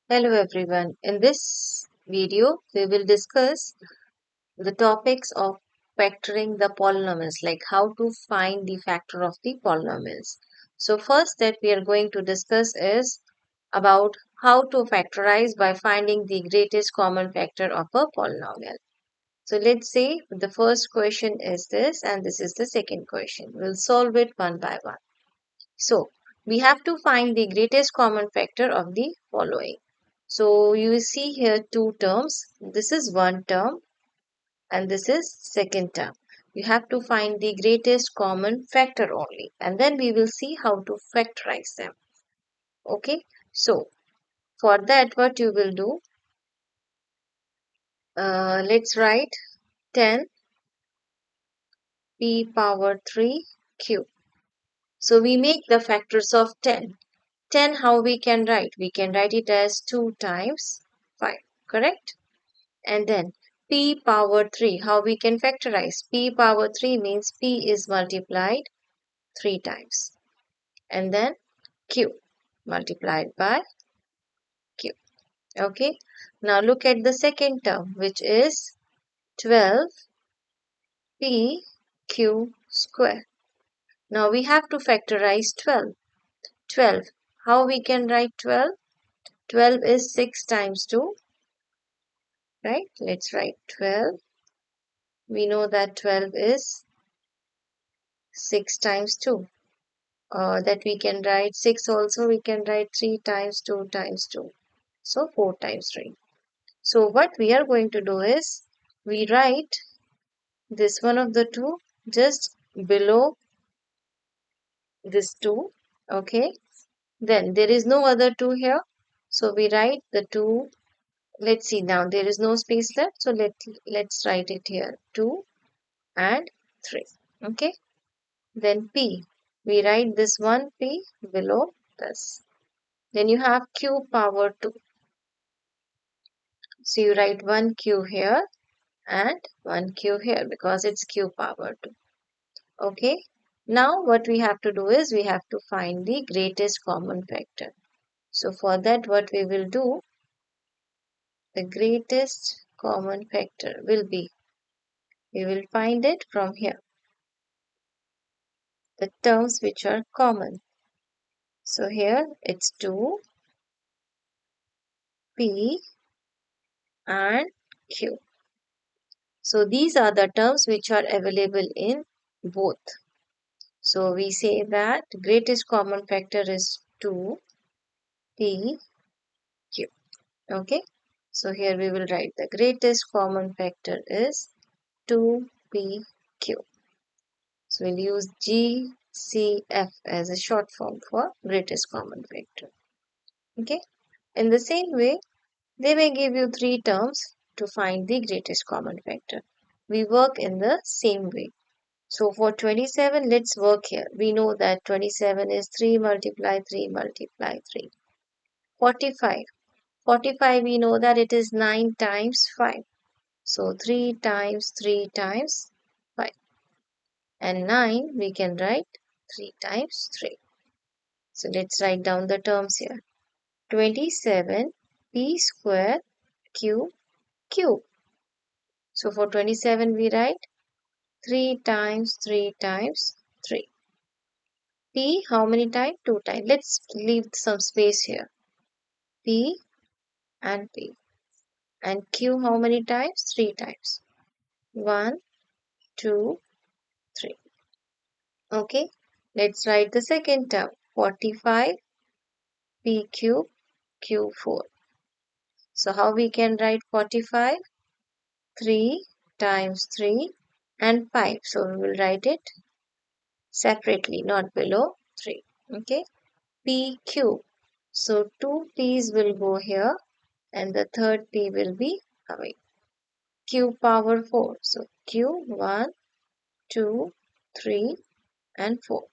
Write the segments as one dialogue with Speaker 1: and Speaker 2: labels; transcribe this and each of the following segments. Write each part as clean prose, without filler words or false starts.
Speaker 1: Hello everyone. In this video, we will discuss the topics of factoring the polynomials, like how to find the factor of the polynomials. So first that we are going to discuss is about how to factorize by finding the greatest common factor of a polynomial. So let's say the first question is this and this is the second question. We'll solve it one by one. So we have to find the greatest common factor of the following. So you will see here two terms. This is one term and this is second term. You have to find the greatest common factor only and then we will see how to factorize them. Okay. So for that what you will do, let's write 10 p power 3 q. So we make the factors of 10. 10 how we can write? We can write it as 2 times 5, correct? And then p power 3, how we can factorize? P power 3 means p is multiplied 3 times. And then q multiplied by q. Okay. Now look at the second term which is 12 p q square. Now we have to factorize 12. 12. How we can write 12? 12 is 6 times 2, right? Let's write 12. We know that 12 is 6 times 2. That we can write 6 also, we can write 3 times 2 times 2. So 4 times 3. So what we are going to do is, we write this one of the 2 just below this 2. Okay. Then there is no other 2 here. So we write the 2. Let's see now, there is no space left. So let's write it here. 2 and 3. Okay. Then P. We write this one P below this. Then you have Q power 2. So you write 1 Q here and 1 Q here because it's Q power 2. Okay. Now what we have to do is we have to find the greatest common factor. So for that what we will do, the greatest common factor will be, we will find it from here. The terms which are common. So here it's 2, P and Q. So these are the terms which are available in both. So we say that greatest common factor is 2 P Q. Okay. So here we will write the greatest common factor is 2 P Q. So we'll use GCF as a short form for greatest common factor. Okay. In the same way, they may give you 3 terms to find the greatest common factor. We work in the same way. So for 27, let's work here. We know that 27 is 3 multiply 3 multiply 3. 45. 45 we know that it is 9 times 5. So 3 times 3 times 5. And 9 we can write 3 times 3. So let's write down the terms here. 27 p square q cube. So for 27 we write 3 times 3 times 3. P how many times? 2 times. Let's leave some space here. P and P. And Q how many times? 3 times. 1, 2, 3. Okay. Let's write the second term. 45 P cube Q4. So how we can write 45? 3 times 3 and 5. So we will write it separately, not below 3. Okay. P cube. So 2 P's will go here and the third P will be away. Q power 4. So Q 1, 2, 3 and 4.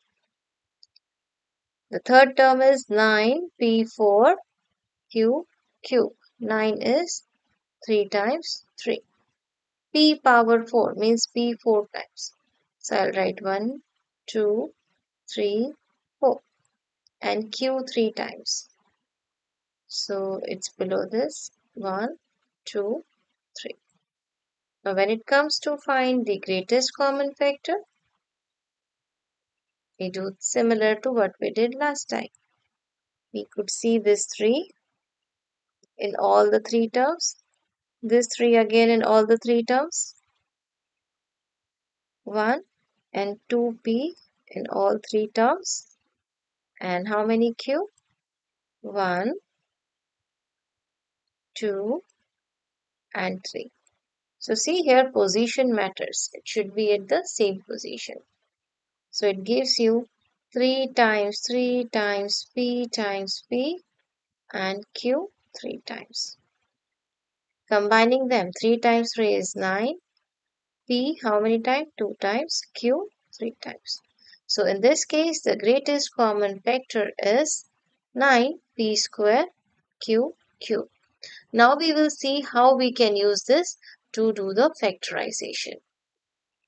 Speaker 1: The third term is 9 P4 Q cube. 9 is 3 times 3. P power 4 means P 4 times. So I'll write 1, 2, 3, 4 and Q 3 times. So it's below this 1, 2, 3. Now when it comes to find the greatest common factor, we do similar to what we did last time. We could see this 3 in all the 3 terms, this 3 again in all the 3 terms, 1 and 2p in all 3 terms, and how many q? 1, 2 and 3. So see here, position matters. It should be at the same position. So it gives you 3 times p times p and q 3 times. Combining them, 3 times 3 is 9. P how many times? 2 times. Q 3 times. So in this case, the greatest common factor is 9p square q cube. Now we will see how we can use this to do the factorization.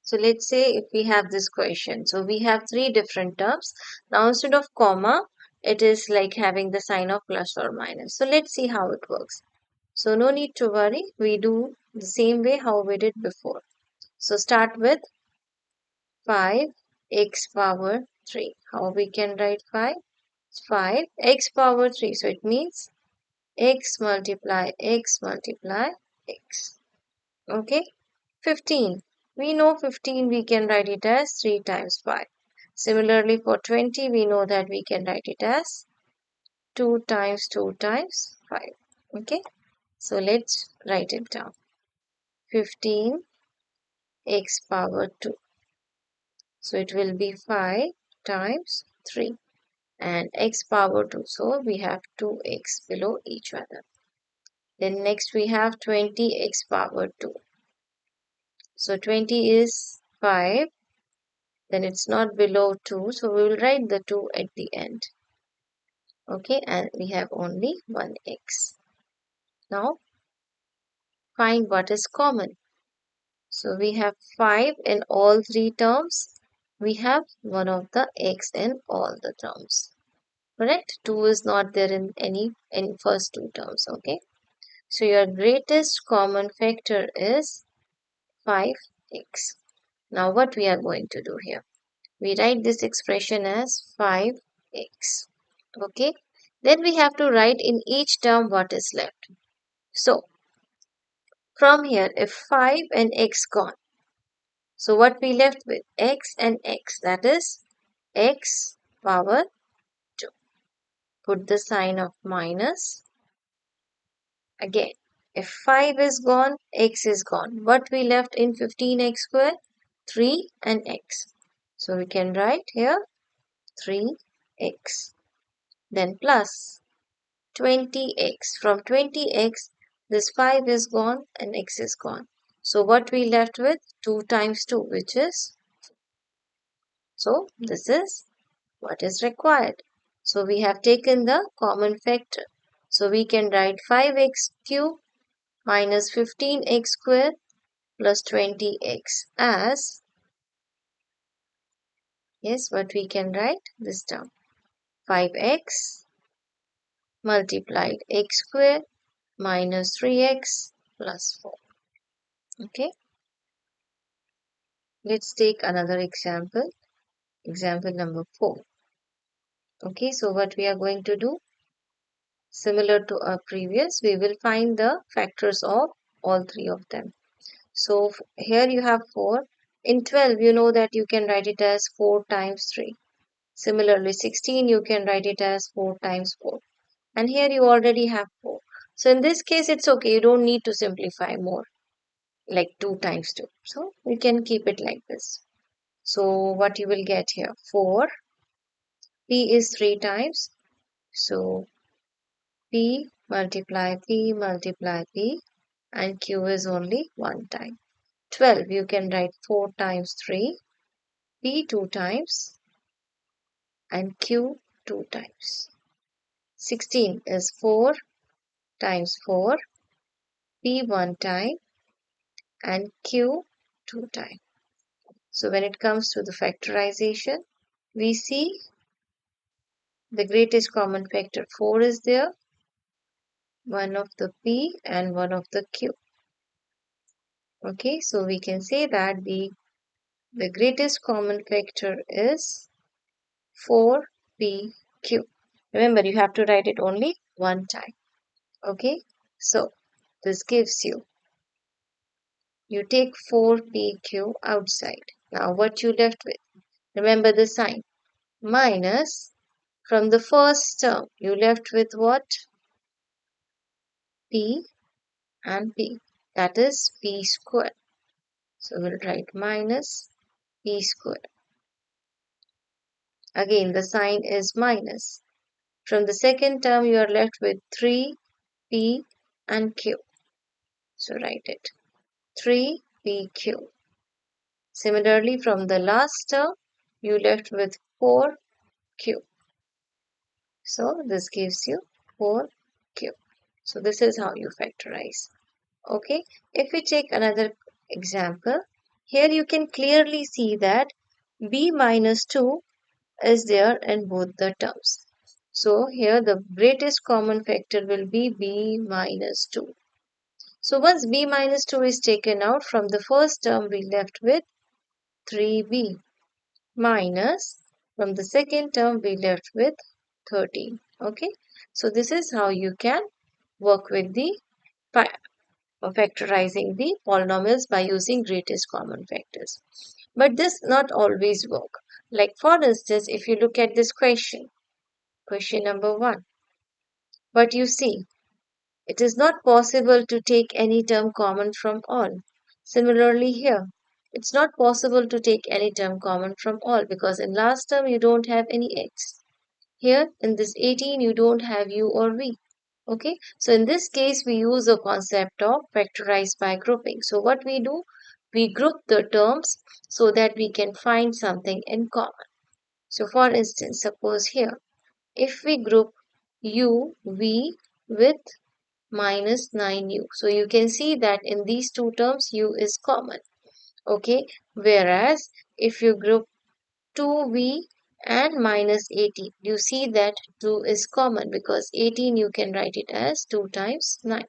Speaker 1: So let's say if we have this question. So we have 3 different terms. Now instead of comma, it is like having the sign of plus or minus. So let's see how it works. So no need to worry. We do the same way how we did before. So start with 5x power 3. How we can write 5? 5x power 3. So it means x multiply x multiply x. Okay. 15. We know 15 we can write it as 3 times 5. Similarly for 20 we know that we can write it as 2 times 2 times 5. Okay. So let's write it down. 15 x power 2. So it will be 5 times 3 and x power 2. So we have 2x below each other. Then next we have 20x power 2. So 20 is 5. Then it's not below 2. So we will write the 2 at the end. Okay, and we have only 1x. Now find what is common. So we have 5 in all 3 terms. We have one of the x in all the terms. Correct? 2 is not there in first 2 terms. Okay. So your greatest common factor is 5x. Now what we are going to do here? We write this expression as 5x. Okay. Then we have to write in each term what is left. So from here, if 5 and x gone, so what we left with? X and x, that is x power 2. Put the sign of minus. Again, if 5 is gone, x is gone. What we left in 15x square? 3 and x. So we can write here 3x. Then plus 20x. From 20x, this 5 is gone and x is gone. So what we left with? 2 times 2, which is, so this is what is required. So we have taken the common factor. So we can write 5x cube minus 15x square plus 20x as, yes, what we can write this term, 5x multiplied x square minus 3x plus 4. Okay. Let's take another example. Example number 4. Okay, so what we are going to do, similar to our previous, we will find the factors of all 3 of them. So here you have 4. In 12, you know that you can write it as 4 times 3. Similarly, 16, you can write it as 4 times 4. And here you already have 4. So in this case, it's okay. You don't need to simplify more, like 2 times 2. So we can keep it like this. So what you will get here, 4. P is 3 times. So P multiply P multiply P and Q is only 1 time. 12, you can write 4 times 3, P 2 times and Q 2 times. 16 is 4 times 4, P 1 time and Q 2 time. So when it comes to the factorization, we see the greatest common factor 4 is there. one of the P and one of the Q. Okay, so we can say that the greatest common factor is 4PQ. Remember, you have to write it only one time. Okay, so this gives you take 4PQ outside. Now, what you left with? Remember the sign minus from the first term. You left with what? P and P. That is P square. So we'll write minus P square. Again, the sign is minus. From the second term, you are left with 3P and Q. So write it 3PQ. Similarly, from the last term, you left with 4Q. So this gives you 4Q. So this is how you factorize. Okay, if we take another example, here you can clearly see that B minus 2 is there in both the terms. So here the greatest common factor will be B minus 2. So once B minus 2 is taken out from the first term, we left with 3B minus from the second term, we left with 13. Okay, so this is how you can work with the factorizing the polynomials by using greatest common factors. But this not always work. Like for instance, if you look at this question number 1, but you see, it is not possible to take any term common from all. Similarly here, it's not possible to take any term common from all because in last term you don't have any x. Here in this 18 you don't have u or v. Okay, so in this case we use a concept of factorize by grouping. So what we do, we group the terms so that we can find something in common. So for instance, suppose here, if we group u, v with minus 9u. So you can see that in these two terms u is common. Okay, whereas if you group 2v and minus 18, you see that 2 is common because 18 you can write it as 2 times 9.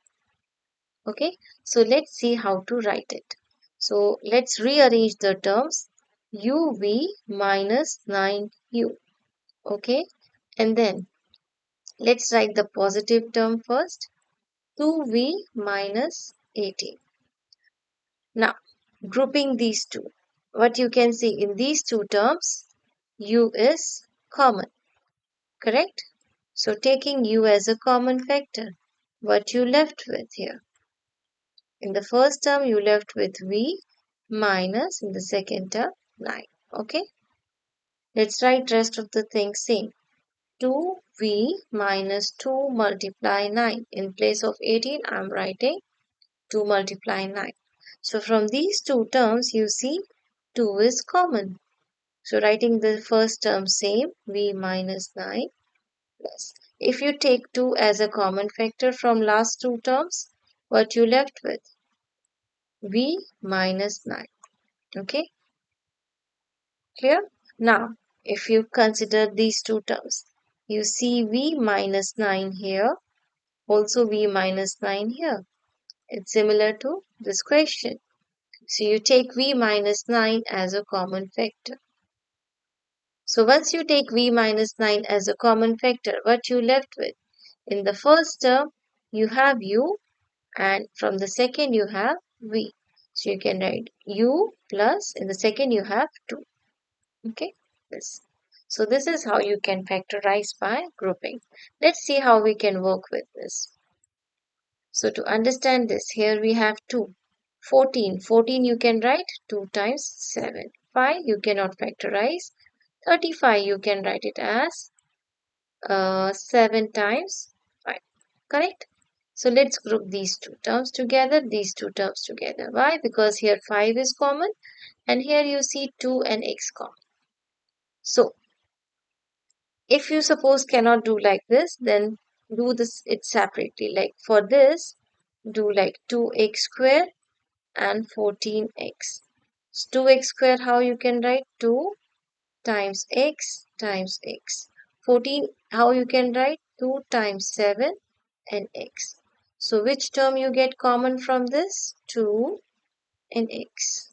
Speaker 1: Okay, so let's see how to write it. So let's rearrange the terms uv minus 9u. Okay, and then let's write the positive term first, 2v minus 18. Now, grouping these two, what you can see in these two terms, u is common, correct? So taking u as a common factor, what you left with here? In the first term, you left with v minus in the second term 9. Okay, let's write rest of the things same. 2v minus 2 multiply 9. In place of 18, I'm writing 2 multiply 9. So from these two terms, you see 2 is common. So writing the first term same, v minus 9 plus. If you take 2 as a common factor from last two terms, what you left with? V minus 9. Okay, clear? Now, if you consider these two terms, you see V minus 9 here, also V minus 9 here. It's similar to this question. So you take V minus 9 as a common factor. So once you take V minus 9 as a common factor, what you left with? In the first term, you have U, and from the second you have V. So you can write U plus, in the second you have 2. Okay, this. So this is how you can factorize by grouping. Let's see how we can work with this. So to understand this, here we have 2. 14. 14 you can write 2 times 7. 5 you cannot factorize. 35 you can write it as 7 times 5. Correct? So let's group these two terms together, these two terms together. Why? Because here 5 is common and here you see 2 and x common. So if you suppose cannot do like this, then do this it separately. Like for this, do like 2x square and 14x. So 2x square, how you can write? 2 times x times x. 14, how you can write? 2 times 7 and x. So which term you get common from this? 2 and x.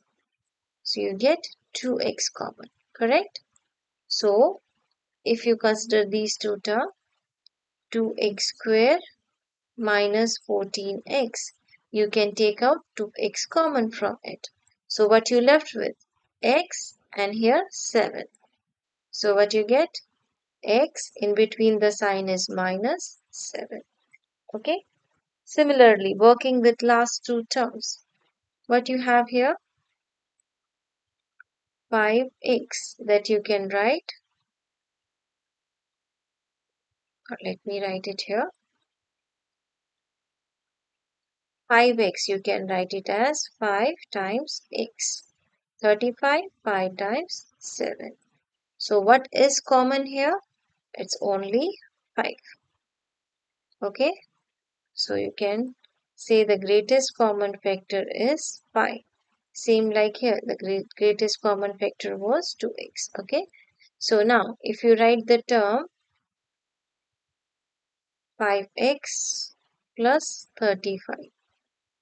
Speaker 1: So you get 2x common, correct? So if you consider these two terms, 2x square minus 14x, you can take out 2x common from it. So what you left with? X and here 7. So what you get? X in between the sign is minus 7. Okay. Similarly, working with last two terms, what you have here? 5x that you can write. Let me write it here. 5x, you can write it as 5 times x. 35, 5 times 7. So what is common here? It's only 5. Okay. So you can say the greatest common factor is 5. Same like here, the greatest common factor was 2x. Okay. So now if you write the term 5x plus 35.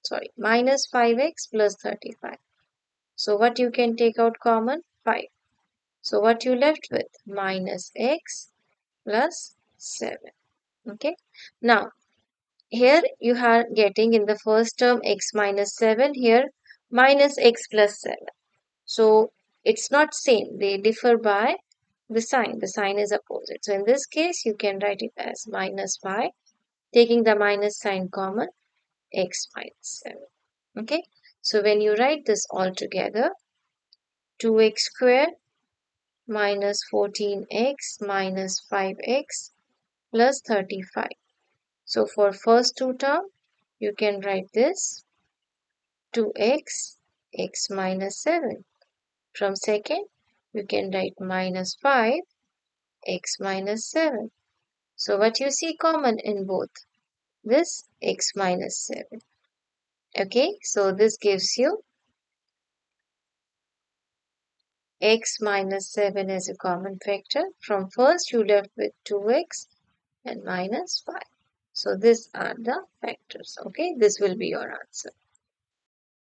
Speaker 1: Sorry, minus 5x plus 35. So what you can take out common? 5. So what you left with? Minus x plus 7. Okay. Now, here you are getting in the first term x minus 7. Here minus x plus 7. So it's not same. They differ by the sign. The sign is opposite. So in this case, you can write it as minus 5. Taking the minus sign common, x minus 7. Okay. So when you write this all together, 2x squared minus 14x minus 5x plus 35. So for first two term, you can write this 2x, x minus 7. From second, you can write minus 5, x minus 7. So what you see common in both? This x minus 7. Okay, so this gives you x minus 7 as a common factor. From first, you left with 2x and minus 5. So these are the factors. Okay, this will be your answer.